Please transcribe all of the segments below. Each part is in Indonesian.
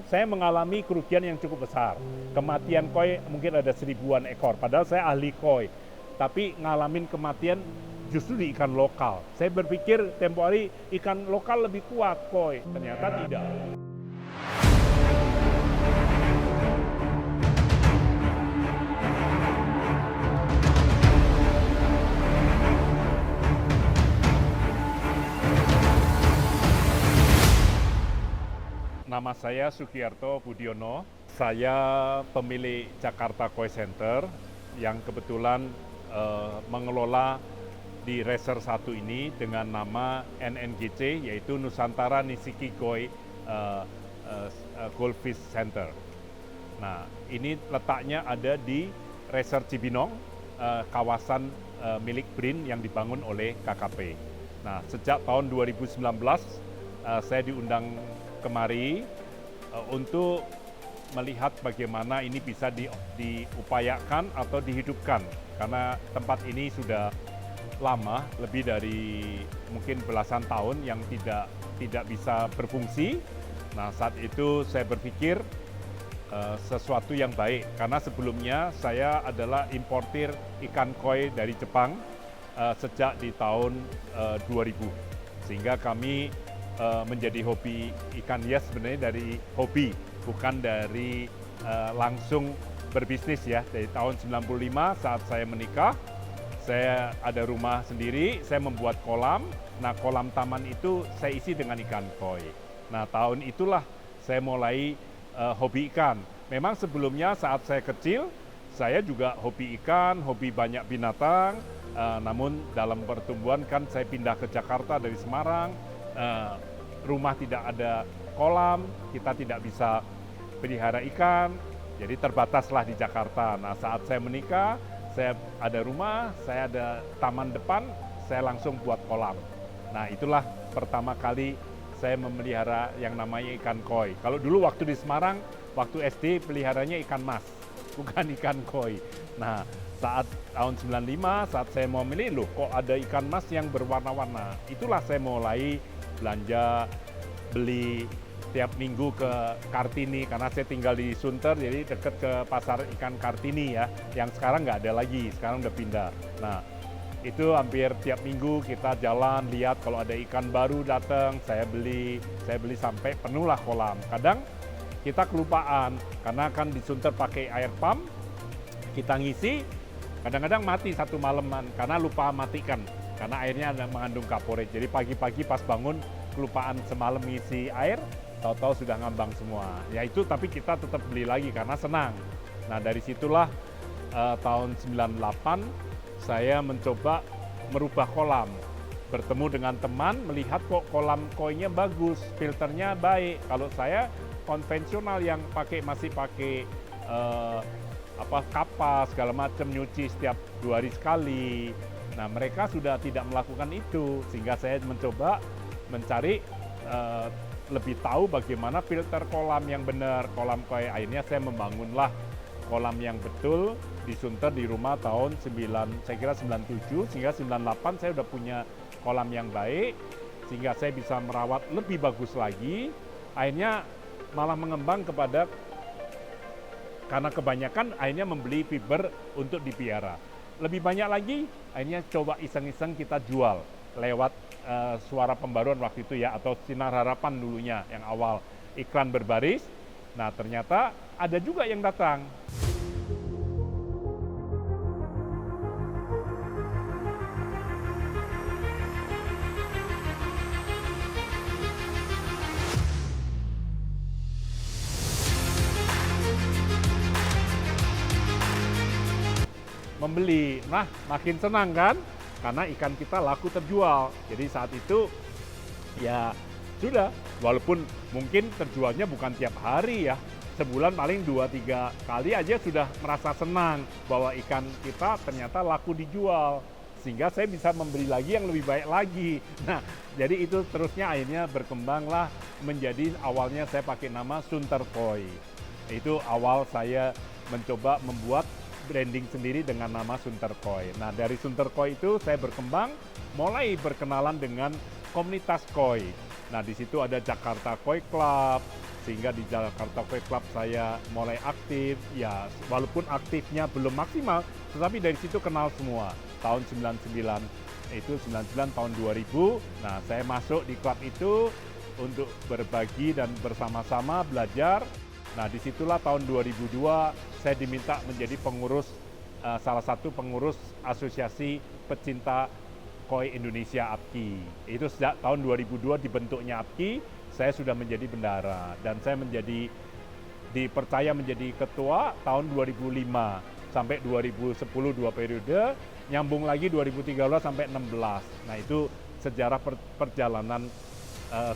saya mengalami kerugian yang cukup besar. Kematian koi mungkin ada 1000-an ekor, padahal saya ahli koi. Tapi ngalamin kematian justru di ikan lokal. Saya berpikir tempo hari ikan lokal lebih kuat koi, ternyata tidak. Nama saya Sugiyarto Budiono, saya pemilik Jakarta Koi Center yang kebetulan mengelola di Racer 1 ini dengan nama NNGC, yaitu Nusantara Nishiki Koi Goldfish Center. Nah, ini letaknya ada di Racer Cibinong, kawasan milik BRIN yang dibangun oleh KKP. Nah, sejak tahun 2019 saya diundang kemari untuk melihat bagaimana ini bisa diupayakan atau dihidupkan, karena tempat ini sudah lama, lebih dari mungkin belasan tahun yang tidak bisa berfungsi. Nah, saat itu saya berpikir sesuatu yang baik, karena sebelumnya saya adalah importir ikan koi dari Jepang sejak di tahun 2000, sehingga kami menjadi hobi ikan hias sebenarnya dari hobi, bukan dari langsung berbisnis ya. Dari tahun 95 saat saya menikah, saya ada rumah sendiri, saya membuat kolam. Nah, kolam taman itu saya isi dengan ikan koi. Nah, tahun itulah saya mulai hobi ikan. Memang sebelumnya saat saya kecil, saya juga hobi ikan, hobi banyak binatang. Namun dalam pertumbuhan kan saya pindah ke Jakarta dari Semarang. Rumah tidak ada kolam, kita tidak bisa pelihara ikan, jadi terbataslah di Jakarta. Nah, saat saya menikah, saya ada rumah, saya ada taman depan, saya langsung buat kolam. Nah, itulah pertama kali saya memelihara yang namanya ikan koi. Kalau dulu waktu di Semarang, waktu SD peliharanya ikan mas, bukan ikan koi. Nah, saat tahun 95, saat saya mau milih, loh kok ada ikan mas yang berwarna-warna. Itulah saya mulai belanja, beli tiap minggu ke Kartini, karena saya tinggal di Sunter, jadi dekat ke pasar ikan Kartini ya, yang sekarang nggak ada lagi, sekarang udah pindah. Nah, itu hampir tiap minggu kita jalan, lihat kalau ada ikan baru datang, saya beli sampai penuh lah kolam. Kadang kita kelupaan, karena kan di Sunter pakai air pump, kita ngisi, kadang-kadang mati satu malaman, karena lupa matikan. Karena airnya ada mengandung kaporit. Jadi pagi-pagi pas bangun kelupaan semalam ngisi air, tahu-tahu sudah ngambang semua. Ya itu, tapi kita tetap beli lagi karena senang. Nah, dari situlah tahun 98 saya mencoba merubah kolam. Bertemu dengan teman, melihat kok kolam koinya bagus, filternya baik. Kalau saya konvensional yang masih pakai kapas segala macam, nyuci setiap 2 hari sekali. Nah, mereka sudah tidak melakukan itu, sehingga saya mencoba mencari lebih tahu bagaimana filter kolam yang benar, kolam koi. Akhirnya saya membangunlah kolam yang betul di Sunter di rumah tahun 97, sehingga 98 saya sudah punya kolam yang baik, sehingga saya bisa merawat lebih bagus lagi. Akhirnya malah mengembang karena kebanyakan akhirnya membeli fiber untuk dipiara. Lebih banyak lagi, akhirnya coba iseng-iseng kita jual lewat Suara Pembaruan waktu itu ya, atau Sinar Harapan dulunya yang awal, iklan berbaris. Nah, ternyata ada juga yang datang. Membeli. Nah, makin senang kan? Karena ikan kita laku terjual. Jadi saat itu ya sudah, walaupun mungkin terjualnya bukan tiap hari ya, sebulan paling 2-3 kali aja sudah merasa senang bahwa ikan kita ternyata laku dijual. Sehingga saya bisa membeli lagi yang lebih baik lagi. Nah, jadi itu terusnya akhirnya berkembanglah menjadi, awalnya saya pakai nama Sunter Koi. Itu awal saya mencoba membuat branding sendiri dengan nama Sunter Koi. Nah, dari Sunter Koi itu saya berkembang, mulai berkenalan dengan komunitas koi. Nah, di situ ada Jakarta Koi Club, sehingga di Jakarta Koi Club saya mulai aktif, ya walaupun aktifnya belum maksimal, tetapi dari situ kenal semua. Tahun 99, itu 99 tahun 2000, nah saya masuk di klub itu untuk berbagi dan bersama-sama belajar. Nah disitulah tahun 2002 saya diminta menjadi pengurus, salah satu pengurus Asosiasi Pecinta Koi Indonesia APKI. Itu sejak tahun 2002 dibentuknya APKI, saya sudah menjadi bendahara dan saya dipercaya menjadi ketua tahun 2005 sampai 2010 2 periode, nyambung lagi 2013 sampai 16. Nah itu sejarah perjalanan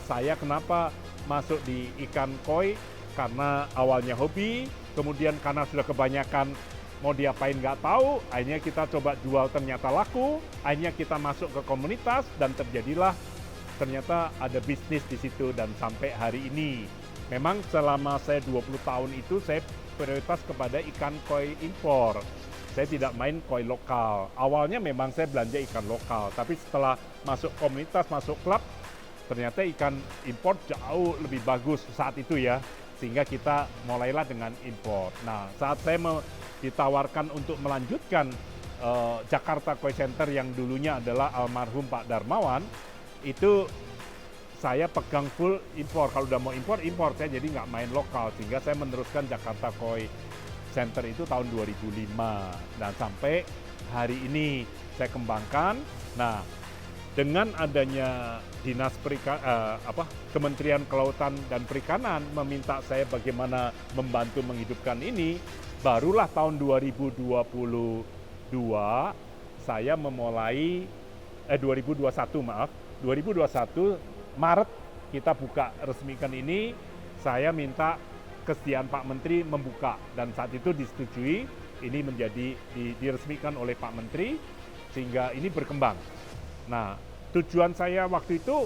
saya kenapa masuk di ikan koi, karena awalnya hobi, kemudian karena sudah kebanyakan mau diapain nggak tahu, akhirnya kita coba jual ternyata laku, akhirnya kita masuk ke komunitas dan terjadilah ternyata ada bisnis di situ dan sampai hari ini. Memang selama saya 20 tahun itu saya prioritas kepada ikan koi impor. Saya tidak main koi lokal. Awalnya memang saya belanja ikan lokal, tapi setelah masuk komunitas, masuk klub, ternyata ikan impor jauh lebih bagus saat itu ya. Sehingga kita mulailah dengan impor. Nah, saat saya ditawarkan untuk melanjutkan Jakarta Koi Center yang dulunya adalah almarhum Pak Darmawan, itu saya pegang full impor. Kalau udah mau impor, saya jadi nggak main lokal. Sehingga saya meneruskan Jakarta Koi Center itu tahun 2005. Dan sampai hari ini saya kembangkan. Nah, dengan adanya Kementerian Kelautan dan Perikanan meminta saya bagaimana membantu menghidupkan ini, barulah tahun 2022 saya memulai 2021 Maret kita buka resmikan ini. Saya minta kesediaan Pak Menteri membuka dan saat itu disetujui, ini menjadi diresmikan oleh Pak Menteri sehingga ini berkembang. Nah, tujuan saya waktu itu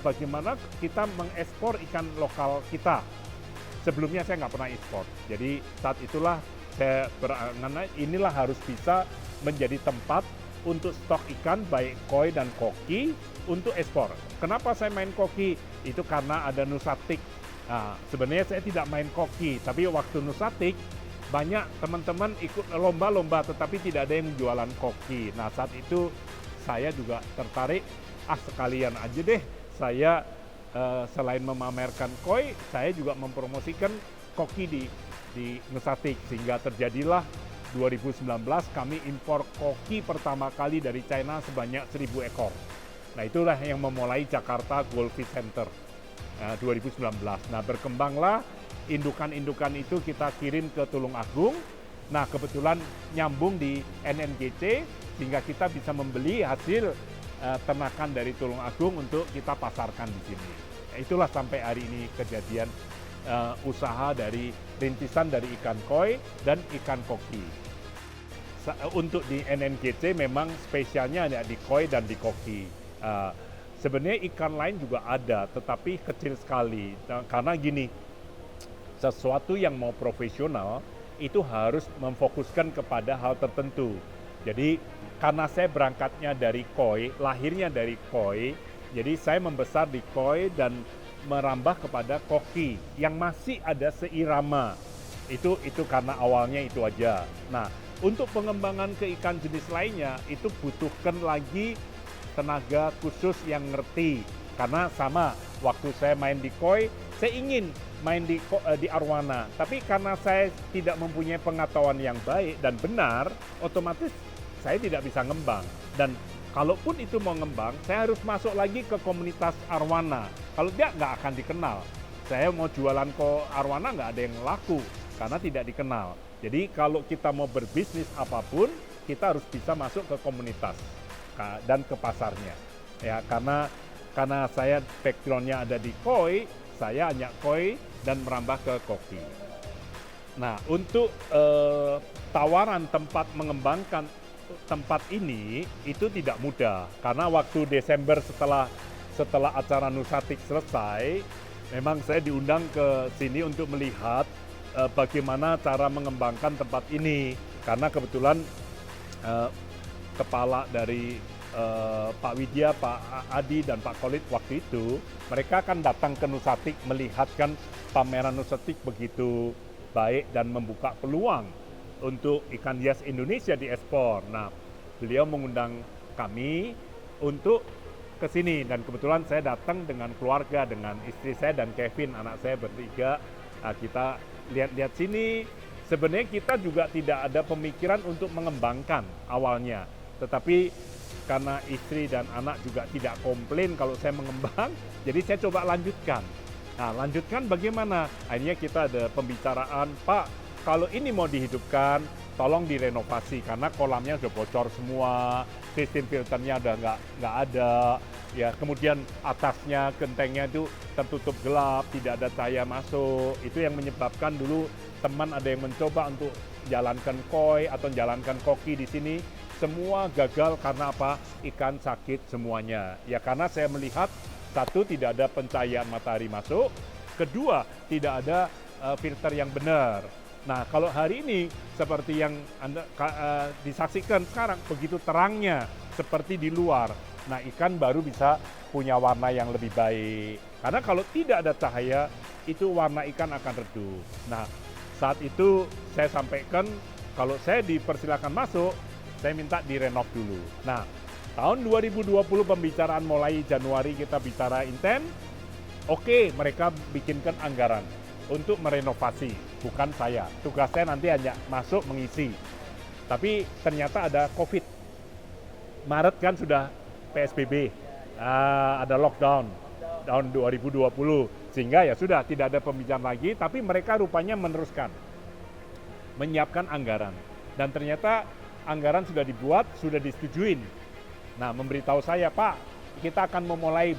bagaimana kita mengekspor ikan lokal kita. Sebelumnya saya nggak pernah ekspor. Jadi saat itulah saya berangan, inilah harus bisa menjadi tempat untuk stok ikan baik koi dan koki untuk ekspor. Kenapa saya main koki? Itu karena ada Nusatik. Nah, sebenarnya saya tidak main koki, tapi waktu Nusatik banyak teman-teman ikut lomba-lomba tetapi tidak ada yang jualan koki. Nah, saat itu saya juga tertarik, sekalian aja deh saya selain memamerkan koi, saya juga mempromosikan koki di Nusatik, sehingga terjadilah 2019 kami impor koki pertama kali dari China sebanyak 1.000 ekor. Nah itulah yang memulai Jakarta Goldfish Center 2019. Nah berkembanglah indukan-indukan itu kita kirim ke Tulung Agung. Nah kebetulan nyambung di NNGC sehingga kita bisa membeli hasil ternakan dari Tulung Agung untuk kita pasarkan di sini. Itulah sampai hari ini kejadian usaha dari rintisan dari ikan koi dan ikan koki. Untuk di NNGC memang spesialnya ada di koi dan di koki. Sebenarnya ikan lain juga ada, tetapi kecil sekali. Karena gini, sesuatu yang mau profesional itu harus memfokuskan kepada hal tertentu. Jadi karena saya berangkatnya dari koi, lahirnya dari koi, jadi saya membesar di koi dan merambah kepada koki yang masih ada seirama. Itu karena awalnya itu aja. Nah, untuk pengembangan ke ikan jenis lainnya itu butuhkan lagi tenaga khusus yang ngerti. Karena sama, waktu saya main di koi, saya ingin main di arwana. Tapi karena saya tidak mempunyai pengetahuan yang baik dan benar, otomatis saya tidak bisa ngembang. Dan kalaupun itu mau ngembang, saya harus masuk lagi ke komunitas arwana. Kalau dia nggak akan dikenal. Saya mau jualan ke arwana nggak ada yang laku karena tidak dikenal. Jadi kalau kita mau berbisnis apapun, kita harus bisa masuk ke komunitas dan ke pasarnya. Ya, karena saya background-nya ada di koi, saya hanya koi dan merambah ke koki. Nah, untuk tawaran tempat mengembangkan tempat ini itu tidak mudah karena waktu Desember setelah acara Nusatik selesai, memang saya diundang ke sini untuk melihat bagaimana cara mengembangkan tempat ini karena kebetulan kepala dari Pak Widya, Pak Adi, dan Pak Khalid waktu itu, mereka akan datang ke Nusatik melihat kan pameran Nusatik begitu baik dan membuka peluang untuk ikan hias Indonesia diekspor. Nah, beliau mengundang kami untuk ke sini dan kebetulan saya datang dengan keluarga, dengan istri saya dan Kevin, anak saya bertiga. Nah, kita lihat-lihat sini. Sebenarnya kita juga tidak ada pemikiran untuk mengembangkan awalnya, tetapi karena istri dan anak juga tidak komplain kalau saya mengembang, jadi saya coba lanjutkan. Nah, lanjutkan bagaimana? Akhirnya kita ada pembicaraan, Pak, kalau ini mau dihidupkan, tolong direnovasi karena kolamnya sudah bocor semua, sistem filternya udah nggak ada, ya. Kemudian atasnya gentengnya itu tertutup gelap, tidak ada cahaya masuk. Itu yang menyebabkan dulu teman ada yang mencoba untuk jalankan koi atau jalankan koki di sini, semua gagal karena apa? Ikan sakit semuanya. Ya karena saya melihat satu, tidak ada pencahayaan matahari masuk, kedua tidak ada filter yang benar. Nah kalau hari ini seperti yang Anda disaksikan sekarang, begitu terangnya seperti di luar, nah ikan baru bisa punya warna yang lebih baik. Karena kalau tidak ada cahaya, itu warna ikan akan redup. Nah saat itu saya sampaikan kalau saya dipersilakan masuk, saya minta direnov dulu. Nah, tahun 2020 pembicaraan mulai Januari kita bicara intens. Oke, mereka bikinkan anggaran untuk merenovasi, bukan saya. Tugas saya nanti hanya masuk mengisi. Tapi ternyata ada COVID. Maret kan sudah PSBB, ada lockdown tahun 2020. Sehingga ya sudah tidak ada pembicaraan lagi, tapi mereka rupanya meneruskan menyiapkan anggaran. Dan ternyata anggaran sudah dibuat, sudah disetujuin. Nah, memberitahu saya, Pak, kita akan memulai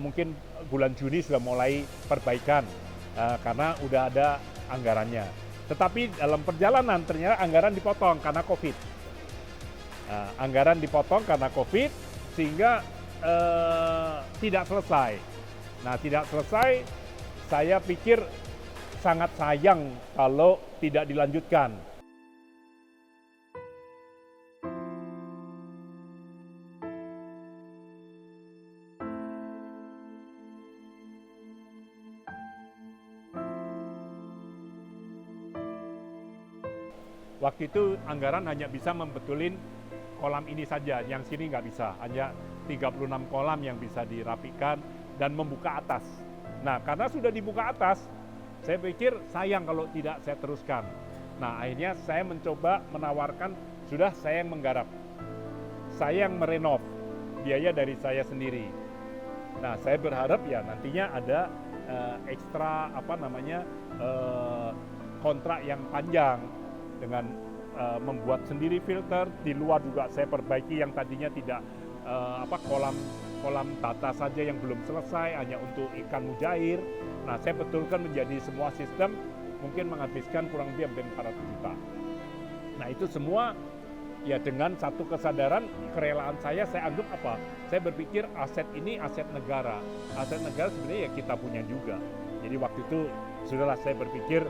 mungkin bulan Juni sudah mulai perbaikan karena udah ada anggarannya. Tetapi dalam perjalanan ternyata anggaran dipotong karena COVID. Anggaran dipotong karena COVID sehingga tidak selesai. Nah, tidak selesai, saya pikir sangat sayang kalau tidak dilanjutkan. Waktu itu anggaran hanya bisa membetulin kolam ini saja, yang sini nggak bisa. Hanya 36 kolam yang bisa dirapikan dan membuka atas. Nah, karena sudah dibuka atas, saya pikir sayang kalau tidak saya teruskan. Nah, akhirnya saya mencoba menawarkan, sudah saya yang menggarap. Saya yang merenov, biaya dari saya sendiri. Nah, saya berharap ya nantinya ada ekstra kontrak yang panjang dengan membuat sendiri filter. Di luar juga saya perbaiki yang tadinya tidak kolam bata saja yang belum selesai hanya untuk ikan mujair. Nah, saya betulkan menjadi semua sistem, mungkin menghabiskan kurang lebih hampir 400 juta. Nah, itu semua ya dengan satu kesadaran, kerelaan saya anggap apa? Saya berpikir aset ini aset negara. Aset negara sebenarnya ya kita punya juga. Jadi waktu itu sudahlah saya berpikir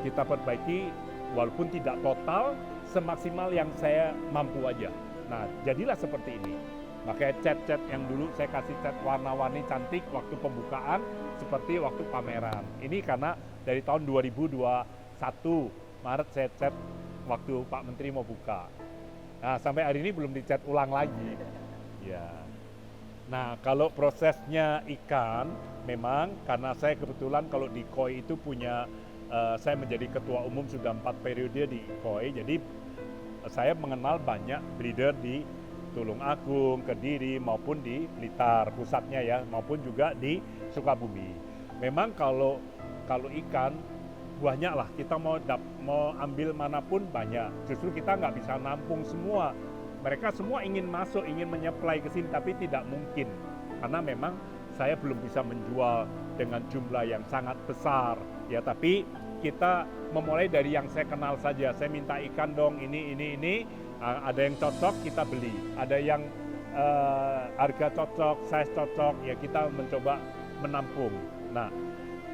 kita perbaiki walaupun tidak total, semaksimal yang saya mampu aja. Nah, jadilah seperti ini. Makanya cat-cat yang dulu saya kasih cat warna-warni cantik waktu pembukaan, seperti waktu pameran. Ini karena dari tahun 2021, Maret saya cat waktu Pak Menteri mau buka. Nah, sampai hari ini belum dicat ulang lagi. Ya. Nah, kalau prosesnya ikan, memang karena saya kebetulan kalau di KOI itu punya, saya menjadi ketua umum sudah 4 periode di KOI, jadi saya mengenal banyak breeder di Tulung Agung, Kediri maupun di Blitar pusatnya ya, maupun juga di Sukabumi. Memang kalau ikan banyak lah, kita mau ambil manapun banyak. Justru kita nggak bisa nampung semua. Mereka semua ingin masuk, ingin menyeplai ke sini, tapi tidak mungkin karena memang saya belum bisa menjual dengan jumlah yang sangat besar ya. Tapi kita memulai dari yang saya kenal saja. Saya minta ikan dong, ini. Ada yang cocok kita beli, ada yang harga cocok, size cocok, ya kita mencoba menampung. Nah,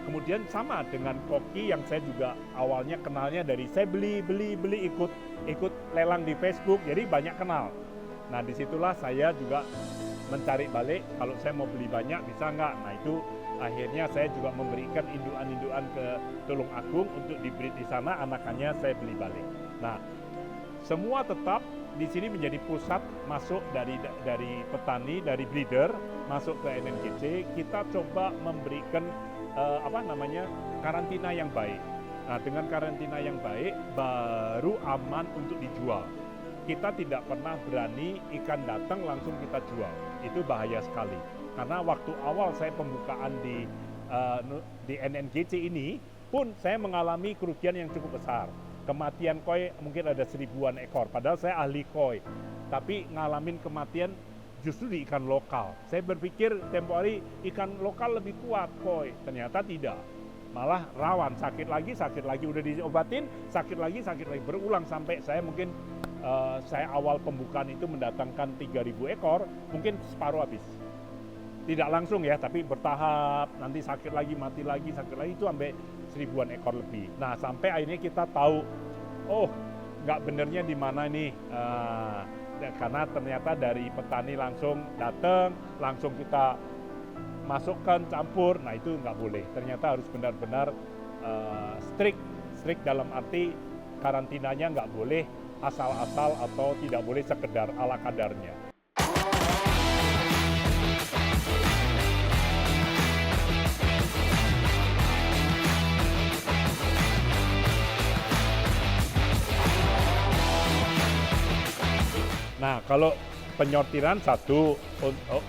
kemudian sama dengan koki yang saya juga awalnya kenalnya dari saya beli ikut lelang di Facebook, jadi banyak kenal. Nah, disitulah saya juga mencari balik, kalau saya mau beli banyak bisa nggak? Nah, itu akhirnya saya juga memberikan indukan-indukan ke Tulung Agung untuk di-breed di sana, anakannya saya beli balik. Nah, semua tetap di sini menjadi pusat masuk dari petani, dari breeder, masuk ke NNGC. Kita coba memberikan karantina yang baik. Nah, dengan karantina yang baik, baru aman untuk dijual. Kita tidak pernah berani ikan datang langsung kita jual. Itu bahaya sekali. Karena waktu awal saya pembukaan di NNGC ini pun saya mengalami kerugian yang cukup besar. Kematian koi mungkin ada 1000-an ekor, padahal saya ahli koi. Tapi ngalamin kematian justru di ikan lokal. Saya berpikir tempo hari ikan lokal lebih kuat koi, ternyata tidak. Malah rawan, sakit lagi, udah diobatin, sakit lagi, berulang sampai saya mungkin saya awal pembukaan itu mendatangkan 3.000 ekor, mungkin separuh habis. Tidak langsung ya, tapi bertahap, nanti sakit lagi, mati lagi, sakit lagi, itu sampai 1000-an ekor lebih. Nah, sampai akhirnya kita tahu, oh nggak benernya di mana nih, karena ternyata dari petani langsung datang, langsung kita masukkan, campur, nah itu nggak boleh. Ternyata harus benar-benar strict dalam arti karantinanya nggak boleh asal-asal atau tidak boleh sekedar ala kadarnya. Nah, kalau penyortiran satu,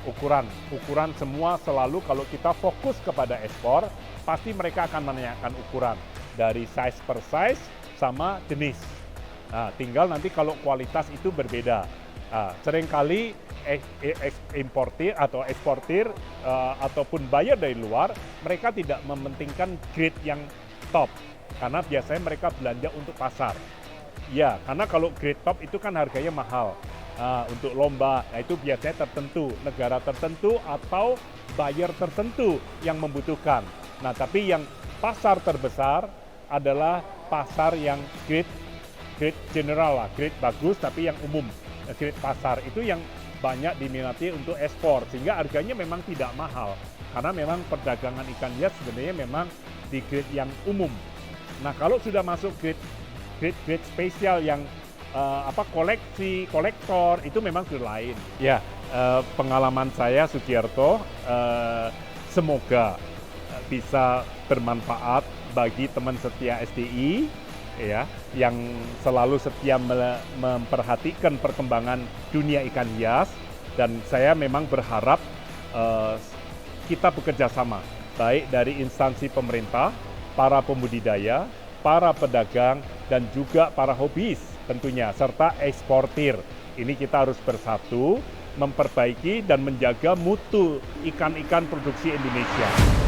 ukuran semua selalu kalau kita fokus kepada ekspor, pasti mereka akan menanyakan ukuran dari size per size sama jenis. Nah, tinggal nanti kalau kualitas itu berbeda. Nah, seringkali importir atau eksportir ataupun buyer dari luar, mereka tidak mementingkan grade yang top, karena biasanya mereka belanja untuk pasar. Ya, karena kalau grade top itu kan harganya mahal. Untuk lomba, nah itu biasanya tertentu, negara tertentu atau buyer tertentu yang membutuhkan. Nah, tapi yang pasar terbesar adalah pasar yang grade general lah, grade bagus tapi yang umum. Grade pasar itu yang banyak diminati untuk ekspor, sehingga harganya memang tidak mahal. Karena memang perdagangan ikan hias sebenarnya memang di grade yang umum. Nah, kalau sudah masuk grade spesial yang kolektor, itu memang sudah lain. Ya, pengalaman saya Sugiarto, semoga bisa bermanfaat bagi teman setia SDI, ya, yang selalu setia memperhatikan perkembangan dunia ikan hias, dan saya memang berharap kita bekerja sama, baik dari instansi pemerintah, para pembudidaya, para pedagang, dan juga para hobis tentunya, serta eksportir. Ini kita harus bersatu, memperbaiki dan menjaga mutu ikan-ikan produksi Indonesia.